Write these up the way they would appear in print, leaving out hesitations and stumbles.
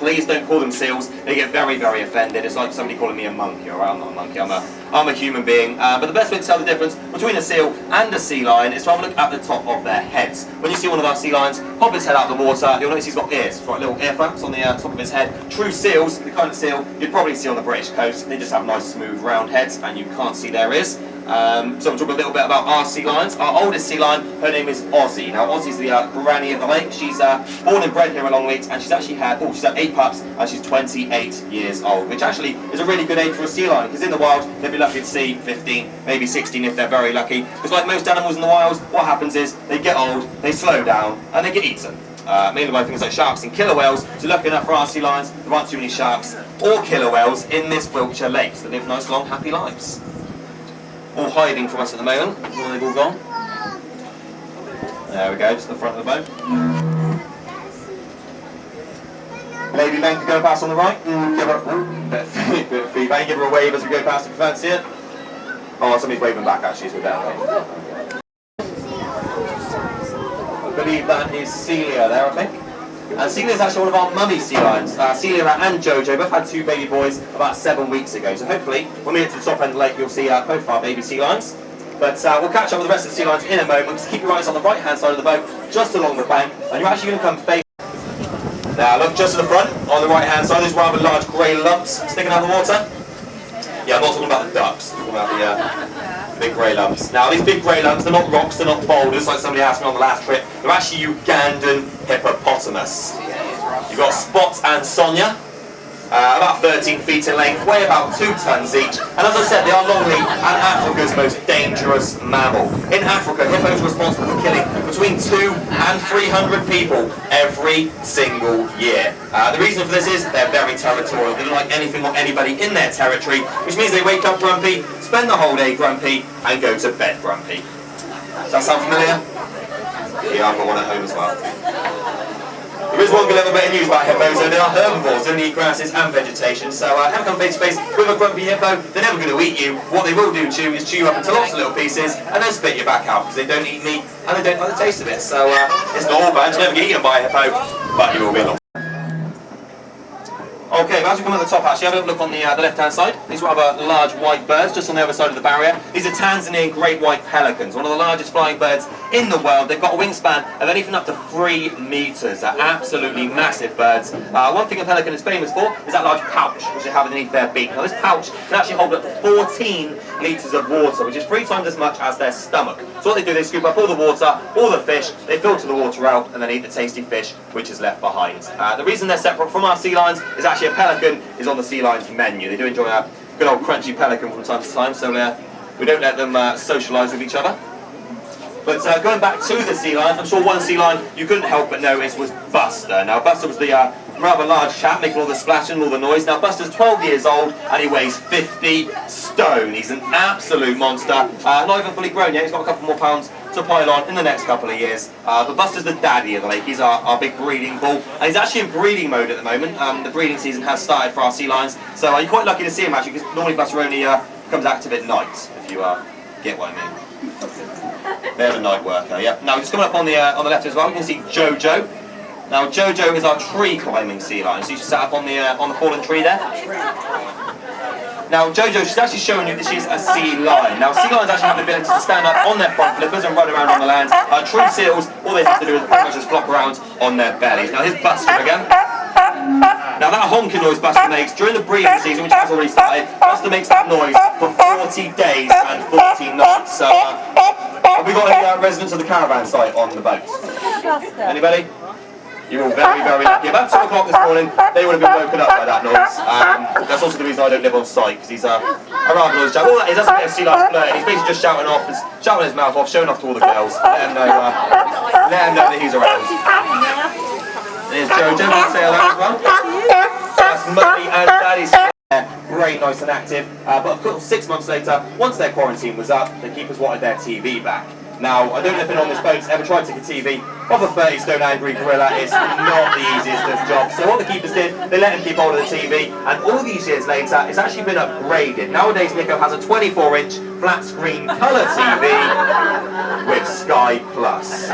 please don't call them seals. They get very, very offended. It's like somebody calling me a monkey. Alright, I'm not a monkey. I'm a human being. But the best way to tell the difference between a seal and a sea lion is to have a look at the top of their heads. When you see one of our sea lions pop his head out of the water, you'll notice he's got ears, right, little ear flaps on the top of his head. True seals, the kind of seal you'd probably see on the British coast, they just have nice, smooth, round heads, and you can't see their ears. So I'm talking a little bit about our sea lions. Our oldest sea lion, her name is Ozzy. Now Ozzy's the granny of the lake. She's born and bred here at Longleat, and she's actually had 8 pups, and she's 28 years old, which actually is a really good age for a sea lion, because in the wild they'd be lucky to see 15, maybe 16 if they're very lucky. Because like most animals in the wild, what happens is they get old, they slow down, and they get eaten. Mainly by things like sharks and killer whales. So lucky enough for our sea lions, there aren't too many sharks or killer whales in this Wiltshire lakes. They live nice, long, happy lives. All hiding from us at the moment. They've all gone. There we go, just the front of the boat. Lady Length go past on the right. Give her a bit of feedback. Give her a wave as we go past if you fancy it. Oh, somebody's waving back actually, so we're down there. I believe that is Celia there, I think. And Celia is actually one of our mummy sea lions. Celia and Jojo both had 2 baby boys about 7 weeks ago. So hopefully, when we get to the top end of the lake, you'll see both of our baby sea lions. But we'll catch up with the rest of the sea lions in a moment. Just keep your eyes on the right-hand side of the boat, just along the bank, and you're actually going to come face. Now look just to the front, on the right-hand side, there's rather large grey lumps sticking out of the water. Yeah, I'm not talking about the ducks, I'm talking about the big grey lumps. Now these big grey lumps, they're not rocks, they're not boulders like somebody asked me on the last trip. They're actually Ugandan hippopotamus. You've got Spot and Sonia, about 13 feet in length, weigh about 2 tons each. And as I said, they are Longleat and Africa's most dangerous mammal. In Africa, hippos are responsible for killing between 200 and 300 people every single year. The reason for this is they're very territorial. They don't like anything or anybody in their territory, which means they wake up grumpy, spend the whole day grumpy, and go to bed grumpy. Does that sound familiar? Yeah, I've got one at home as well. There is one good little bit of news about hippos, though. They are herbivores, they only eat grasses and vegetation, so have come face to face with a grumpy hippo. They're never going to eat you. What they will do to you is chew you up into lots of little pieces and then spit you back out, because they don't eat meat and they don't like the taste of it. So it's not all bad, you never get eaten by a hippo, but you will be along. Okay, but as we come at the top, actually, have a look on the left-hand side. These are rather large white birds, just on the other side of the barrier. These are Tanzanian great white pelicans, one of the largest flying birds in the world. They've got a wingspan of anything up to 3 metres. They're absolutely massive birds. One thing a pelican is famous for is that large pouch which they have underneath their beak. Now, this pouch can actually hold up to 14 litres of water, which is 3 times as much as their stomach. So what they do, they scoop up all the water, all the fish, they filter the water out, and then eat the tasty fish which is left behind. The reason they're separate from our sea lions is actually a pelican is on the sea lions menu. They do enjoy a good old crunchy pelican from time to time, so we don't let them socialise with each other. But going back to the sea lions, I'm sure one sea lion you couldn't help but notice was Buster. Now Buster was the rather large chap making all the splashing and all the noise. Now Buster's 12 years old and he weighs 50 stone. He's an absolute monster. Not even fully grown yet, he's got a couple more pounds to pile on in the next couple of years. But Buster's the daddy of the lake. He's our big breeding bull, and he's actually in breeding mode at the moment. The breeding season has started for our sea lions, so you're quite lucky to see him actually, because normally Buster only becomes active at night, if you get what I mean. They're a night worker, yeah. Now just coming up on the left as well, you can see Jojo. Now Jojo is our tree climbing sea lion, so you just sat up on the fallen tree there. Now Jojo, she's actually showing you that she's a sea lion. Now sea lions actually have the ability to stand up on their front flippers and run around on the land. True seals, all they have to do is pretty much just flop around on their bellies. Now here's Buster again. Now that honking noise Buster makes during the breeding season, which has already started, Buster makes that noise for 40 days and 40 nights. So have we got any residents of the caravan site on the boat? Anybody? You were very, very lucky. About 2 o'clock this morning, they would have been woken up by that noise. That's also the reason I don't live on site, because he's a rather noisy chap. All that is, that's a bit of sea lion flirting. He's basically just shouting off, shouting his mouth off, showing off to all the girls. Let them know that he's around. There's Jojo, let's say hello as well. That's Mummy and Daddy's great, nice and active. But of course, 6 months later, once their quarantine was up, the keepers wanted their TV back. Now, I don't know if anyone on this boat's ever tried to take a TV off a 30-stone angry gorilla. It's not the easiest of jobs. So what the keepers did, they let him keep hold of the TV, and all these years later, it's actually been upgraded. Nowadays, Nico has a 24-inch flat-screen colour TV with Sky Plus.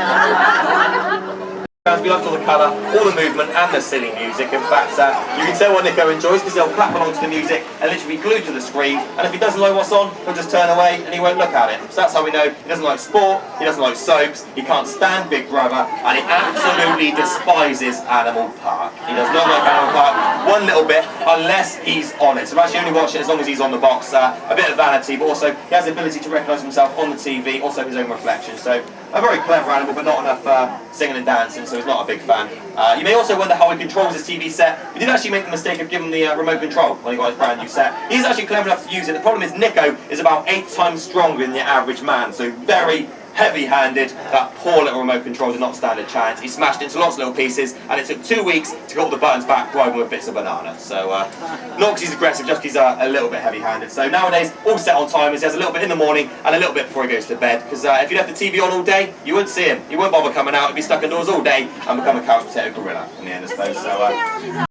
We liked all the colour, all the movement and the silly music. In fact, you can tell what Nico enjoys because he'll clap along to the music and literally be glued to the screen, and if he doesn't like what's on, he'll just turn away and he won't look at it. So that's how we know he doesn't like sport, he doesn't like soaps, he can't stand Big Brother, and he absolutely despises Animal Park. He does not like Animal Park one little bit unless he's on it. So I've actually only watched it as long as he's on the box. A bit of vanity, but also he has the ability to recognise himself on the TV, also his own reflection. So a very clever animal, but not enough singing and dancing, so he's not a big fan. You may also wonder how he controls his TV set. We did actually make the mistake of giving him the remote control when he got his brand new set. He's actually clever enough to use it. The problem is Nico is about 8 times stronger than the average man, so very heavy-handed. That poor little remote control did not stand a chance. He smashed it into lots of little pieces, and it took 2 weeks to get all the buttons back broken with bits of banana. So, not because he's aggressive, just because he's a little bit heavy-handed. So nowadays, all set on timers. He has a little bit in the morning and a little bit before he goes to bed. Because if you left the TV on all day, you wouldn't see him. He wouldn't bother coming out. He'd be stuck indoors all day and become a couch potato gorilla in the end, I suppose. So,